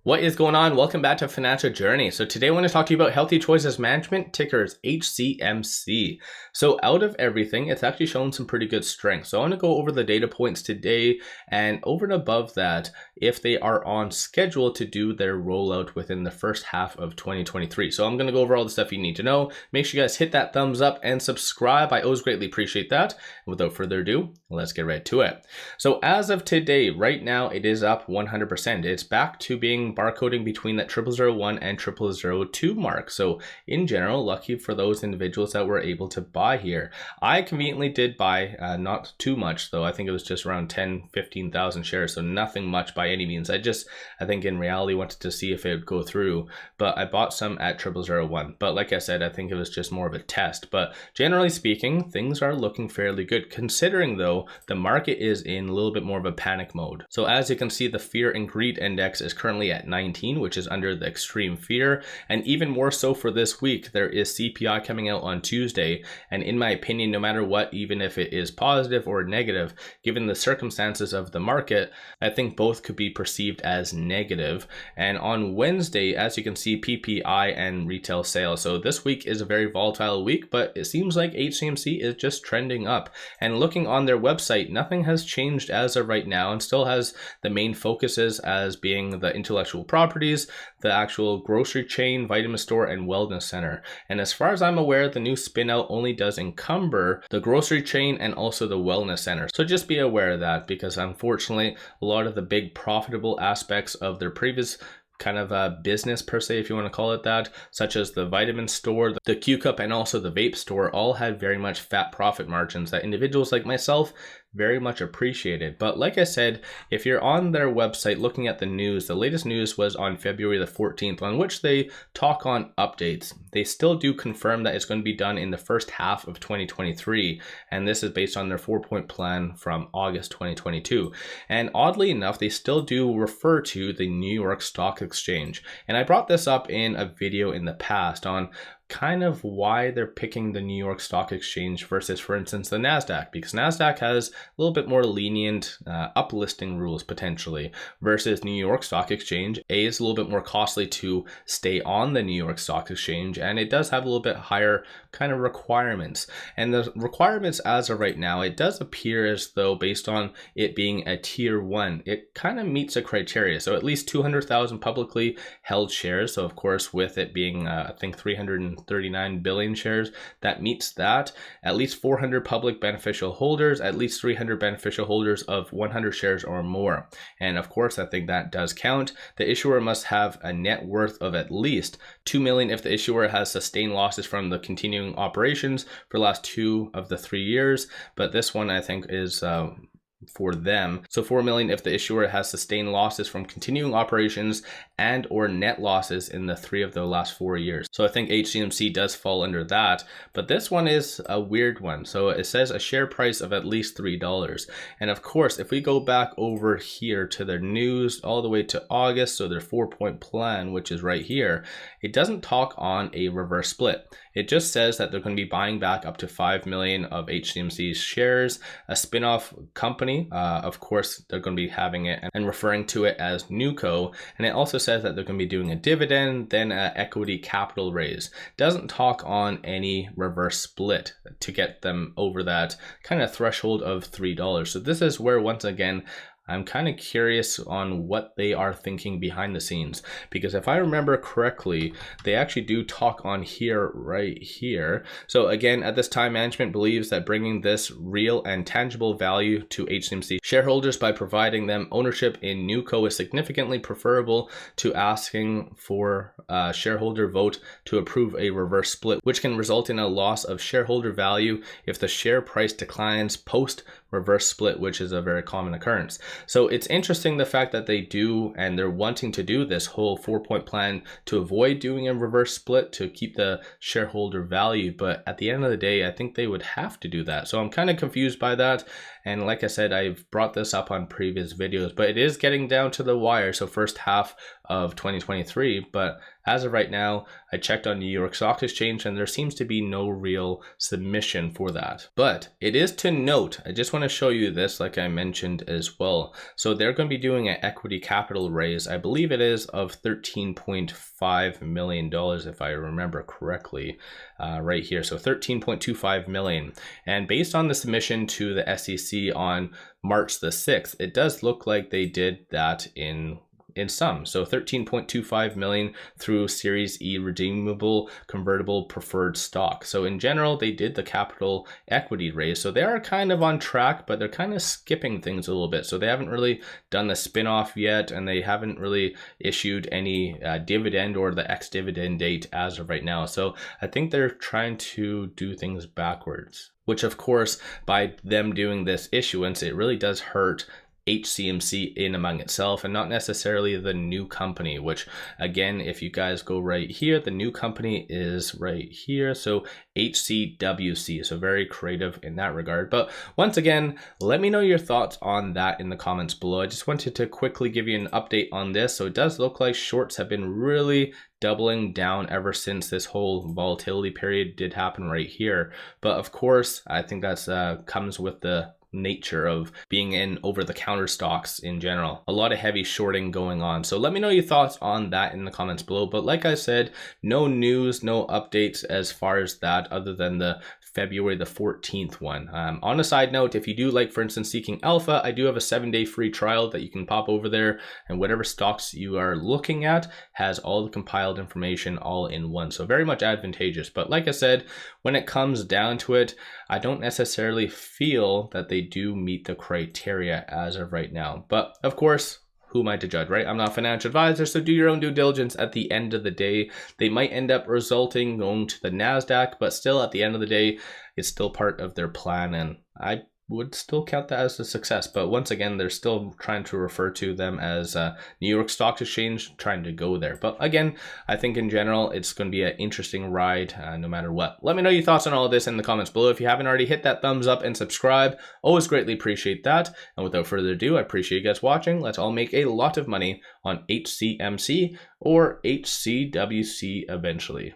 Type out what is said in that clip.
What is going on? Welcome back to Financial Journey. So today I want to talk to you about Healthier Choices Management, tickers HCMC. So out of everything, it's actually shown some pretty good strength. So I want to go over the data points today, and over and above that, if they are on schedule to do their rollout within the first half of 2023. So I'm going to go over all the stuff you need to know. Make sure you guys hit that thumbs up and subscribe. I always greatly appreciate that. And without further ado, let's get right to it. So as of today, right now, it is up 100%. It's back to being barcoding between that 0001 and 0002 mark. So in general, lucky for those individuals that were able to buy here. I conveniently did buy, not too much though. I think it was just around 10-15,000 shares. So nothing much by any means. I think in reality wanted to see if it would go through, but I bought some at 0001. But like I said, I think it was just more of a test. But generally speaking, things are looking fairly good, considering though the market is in a little bit more of a panic mode. So as you can see, the fear and greed index is currently at 19, which is under the extreme fear. And even more so for this week, there is CPI coming out on Tuesday. And in my opinion, no matter what, even if it is positive or negative, given the circumstances of the market, I think both could be perceived as negative. And on Wednesday, as you can see, PPI and retail sales. So this week is a very volatile week, but it seems like HCMC is just trending up. And looking on their website, nothing has changed as of right now, and still has the main focuses as being the intellectual properties, the actual grocery chain, vitamin store, and wellness center. And as far as I'm aware, the new spin-out only does encumber the grocery chain and also the wellness center. So just be aware of that, because unfortunately, a lot of the big profitable aspects of their previous kind of a business per se, if you want to call it that, such as the vitamin store, the qcup, and also the vape store, all had very much fat profit margins that individuals like myself very much appreciated. But like I said, if you're on their website looking at the news, the latest news was on February the 14th, on which they talk on updates. They still do confirm that it's going to be done in the first half of 2023, and this is based on their 4-point plan from August 2022. And oddly enough, they still do refer to the New York Stock Exchange. And I brought this up in a video in the past on kind of why they're picking the New York Stock Exchange versus, for instance, the NASDAQ, because NASDAQ has a little bit more lenient uplisting rules potentially versus New York Stock Exchange. A is a little bit more costly to stay on the New York Stock Exchange, and it does have a little bit higher kind of requirements. And the requirements as of right now, it does appear as though, based on it being a tier 1, it kind of meets a criteria. So at least 200,000 publicly held shares. So of course, with it being, I think 339 billion shares, that meets that. At least 400 public beneficial holders, at least 300 beneficial holders of 100 shares or more. And of course, I think that does count. The issuer must have a net worth of at least 2 million if the issuer has sustained losses from the continuing operations for the last 2 of the 3 years. But this one I think is for them. So 4 million if the issuer has sustained losses from continuing operations and or net losses in the 3 of the last 4 years. So I think HCMC does fall under that, but this one is a weird one. So it says a share price of at least $3. And of course, if we go back over here to their news all the way to August, so their 4-point plan, which is right here, it doesn't talk on a reverse split. It just says that they're going to be buying back up to 5 million of HCMC's shares, a spin-off company. Of course, they're going to be having it and referring to it as NewCo. And it also says that they're going to be doing a dividend, then an equity capital raise. Doesn't talk on any reverse split to get them over that kind of threshold of $3. So this is where, once again, I'm kind of curious on what they are thinking behind the scenes, because if I remember correctly, they actually do talk on here, right here. So again, at this time, management believes that bringing this real and tangible value to HCMC shareholders by providing them ownership in NewCo is significantly preferable to asking for a shareholder vote to approve a reverse split, which can result in a loss of shareholder value if the share price declines post reverse split, which is a very common occurrence. So it's interesting the fact that they do, and they're wanting to do this whole 4-point plan to avoid doing a reverse split to keep the shareholder value. But at the end of the day, I think they would have to do that. So I'm kind of confused by that. And like I said, I've brought this up on previous videos, but it is getting down to the wire. So first half of 2023, but as of right now, I checked on New York Stock Exchange and there seems to be no real submission for that. But it is to note, I just want to show you this like I mentioned as well. So they're going to be doing an equity capital raise, I believe it is of $13.5 million if I remember correctly, right here. So 13.25 million. And based on the submission to the SEC on March the 6th, it does look like they did that in sum. So 13.25 million through Series E redeemable convertible preferred stock. So in general, they did the capital equity raise. So they are kind of on track, but they're kind of skipping things a little bit. So they haven't really done the spinoff yet, and they haven't really issued any dividend or the ex-dividend date as of right now. So I think they're trying to do things backwards, which of course, by them doing this issuance, it really does hurt HCMC in among itself and not necessarily the new company, which again, if you guys go right here, the new company is right here. So HCWC, so very creative in that regard. But once again, let me know your thoughts on that in the comments below. I just wanted to quickly give you an update on this. So it does look like shorts have been really doubling down ever since this whole volatility period did happen right here. But of course, I think that's comes with the nature of being in over-the-counter stocks in general. A lot of heavy shorting going on. So let me know your thoughts on that in the comments below. But like I said, no news, no updates as far as that other than the February the 14th one. On a side note, if you do like, for instance, Seeking Alpha, I do have a 7-day free trial that you can pop over there, and whatever stocks you are looking at has all the compiled information all in one. So very much advantageous. But like I said, when it comes down to it, I don't necessarily feel that they do meet the criteria as of right now. But of course, who am I to judge, right? I'm not a financial advisor, so do your own due diligence. At the end of the day, they might end up resulting going to the NASDAQ, but still at the end of the day, it's still part of their plan, and I would still count that as a success. But once again, they're still trying to refer to them as New York Stock Exchange, trying to go there. But again, I think in general, it's going to be an interesting ride no matter what. Let me know your thoughts on all of this in the comments below. If you haven't already, hit that thumbs up and subscribe. Always greatly appreciate that. And without further ado, I appreciate you guys watching. Let's all make a lot of money on HCMC or HCWC eventually.